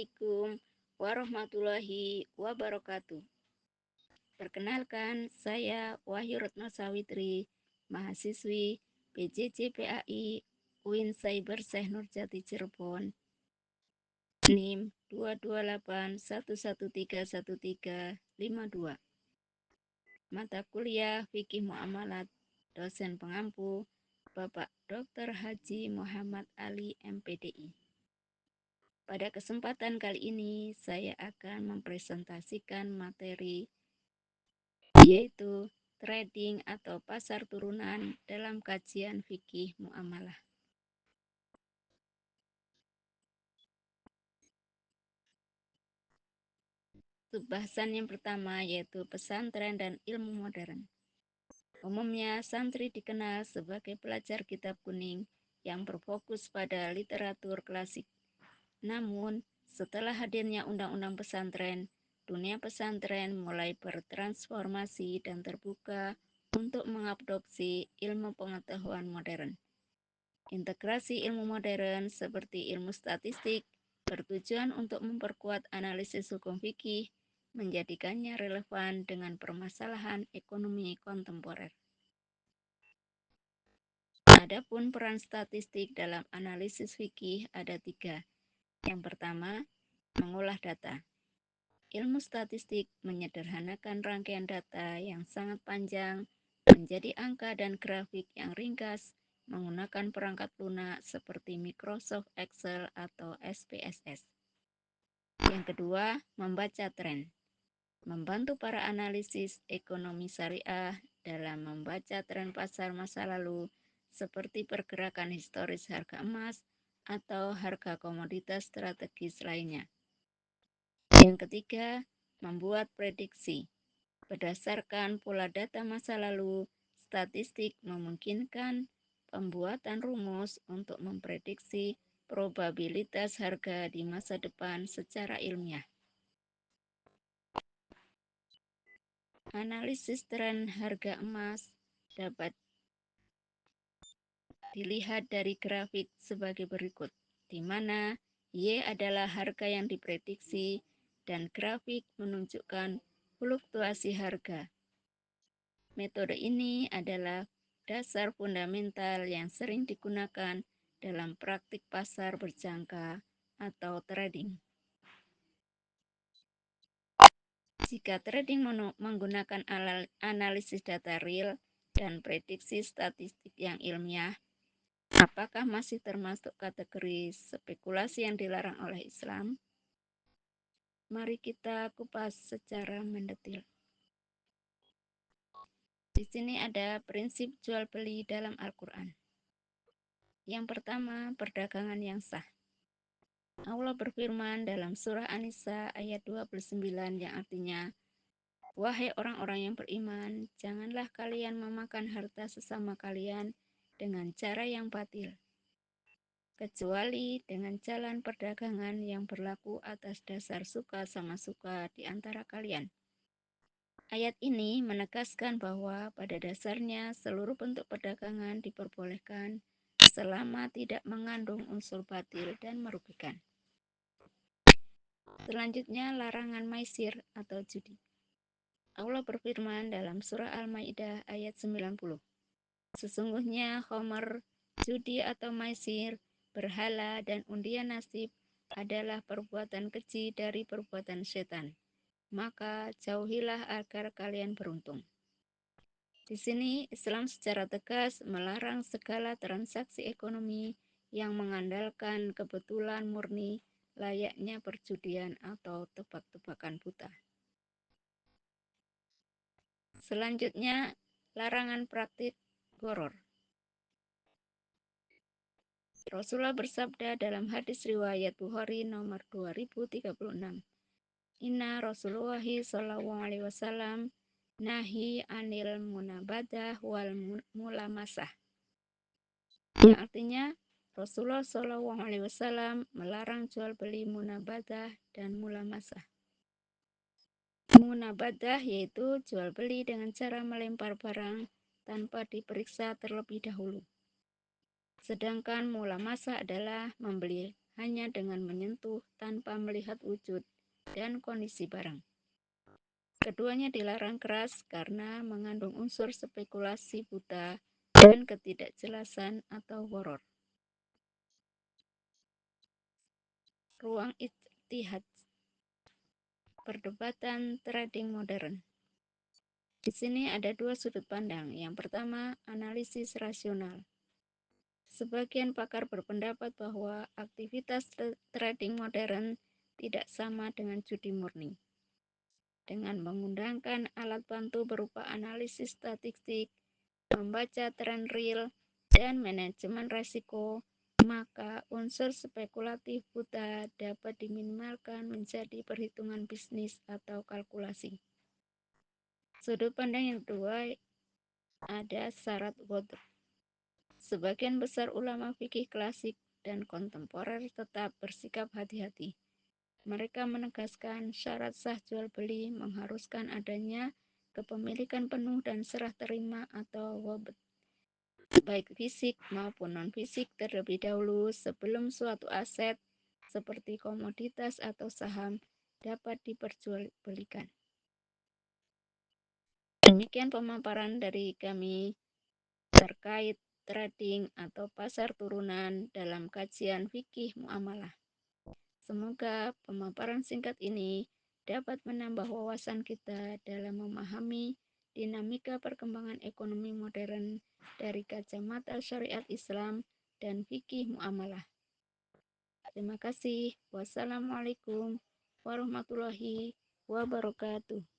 Assalamualaikum warahmatullahi wabarakatuh. Perkenalkan, saya Wahyu Retno Sawitri, mahasiswi PJJ PAI UIN Cyber Syekh Nurjati Cirebon, NIM 22811311352. Mata kuliah Fikih Muamalat, dosen pengampu Bapak Dr. Haji Muhammad Ali MPDI. Pada kesempatan kali ini, saya akan mempresentasikan materi yaitu trading atau pasar turunan dalam kajian fikih muamalah. Subbahasan yang pertama yaitu pesantren dan ilmu modern. Umumnya, santri dikenal sebagai pelajar kitab kuning yang berfokus pada literatur klasik. Namun, setelah hadirnya undang-undang pesantren, dunia pesantren mulai bertransformasi dan terbuka untuk mengadopsi ilmu pengetahuan modern. Integrasi ilmu modern seperti ilmu statistik bertujuan untuk memperkuat analisis hukum fikih, menjadikannya relevan dengan permasalahan ekonomi kontemporer. Adapun peran statistik dalam analisis fikih ada 3. Yang pertama, mengolah data. Ilmu statistik menyederhanakan rangkaian data yang sangat panjang menjadi angka dan grafik yang ringkas menggunakan perangkat lunak seperti Microsoft Excel atau SPSS. Yang kedua, membaca tren. Membantu para analisis ekonomi syariah dalam membaca tren pasar masa lalu seperti pergerakan historis harga emas atau harga komoditas strategis lainnya. Yang ketiga, membuat prediksi. Berdasarkan pola data masa lalu, statistik memungkinkan pembuatan rumus untuk memprediksi probabilitas harga di masa depan secara ilmiah. Analisis tren harga emas dapat dilihat dari grafik sebagai berikut, di mana Y adalah harga yang diprediksi dan grafik menunjukkan fluktuasi harga. Metode ini adalah dasar fundamental yang sering digunakan dalam praktik pasar berjangka atau trading. Jika trading menggunakan analisis data real dan prediksi statistik yang ilmiah, apakah masih termasuk kategori spekulasi yang dilarang oleh Islam? Mari kita kupas secara mendetil. Di sini ada prinsip jual beli dalam Al-Quran. Yang pertama, perdagangan yang sah. Allah berfirman dalam surah An-Nisa ayat 29 yang artinya, "Wahai orang-orang yang beriman, janganlah kalian memakan harta sesama kalian dengan cara yang batil, kecuali dengan jalan perdagangan yang berlaku atas dasar suka sama suka di antara kalian." Ayat ini menegaskan bahwa pada dasarnya seluruh bentuk perdagangan diperbolehkan selama tidak mengandung unsur batil dan merugikan. Selanjutnya, larangan maisir atau judi. Allah berfirman dalam surah Al-Maidah ayat 90. Sesungguhnya khamr, judi atau maisir, berhala, dan undian nasib adalah perbuatan keji dari perbuatan setan. Maka jauhilah agar kalian beruntung. Di sini Islam secara tegas melarang segala transaksi ekonomi yang mengandalkan kebetulan murni layaknya perjudian atau tebak-tebakan buta. Selanjutnya, larangan praktik gharar. Rasulullah bersabda dalam hadis riwayat Bukhari nomor 2036, "Inna Rasulullah sallallahu alaihi wasallam nahi anil munabadah wal mulamasah." Yang artinya Rasulullah Shallallahu Alaihi Wasallam melarang jual beli munabadah dan mulamasah. Munabadah yaitu jual beli dengan cara melempar barang tanpa diperiksa terlebih dahulu. Sedangkan mulamasah adalah membeli hanya dengan menyentuh tanpa melihat wujud dan kondisi barang. Keduanya dilarang keras karena mengandung unsur spekulasi buta dan ketidakjelasan atau horor. Ruang ijtihad. Perdebatan trading modern. Di sini ada dua sudut pandang. Yang pertama, analisis rasional. Sebagian pakar berpendapat bahwa aktivitas trading modern tidak sama dengan judi murni. Dengan menggunakan alat bantu berupa analisis statistik, membaca tren real, dan manajemen resiko, maka unsur spekulatif buta dapat diminimalkan menjadi perhitungan bisnis atau kalkulasi. Sudut pandang yang kedua ada syarat wadh. Sebagian besar ulama fikih klasik dan kontemporer tetap bersikap hati-hati. Mereka menegaskan syarat sah jual beli mengharuskan adanya kepemilikan penuh dan serah terima atau wabd, baik fisik maupun non-fisik terlebih dahulu sebelum suatu aset seperti komoditas atau saham dapat diperjualbelikan. Demikian pemaparan dari kami terkait trading atau pasar turunan dalam kajian fikih muamalah. Semoga pemaparan singkat ini dapat menambah wawasan kita dalam memahami dinamika perkembangan ekonomi modern dari kacamata syariat Islam dan fikih muamalah. Terima kasih. Wassalamualaikum warahmatullahi wabarakatuh.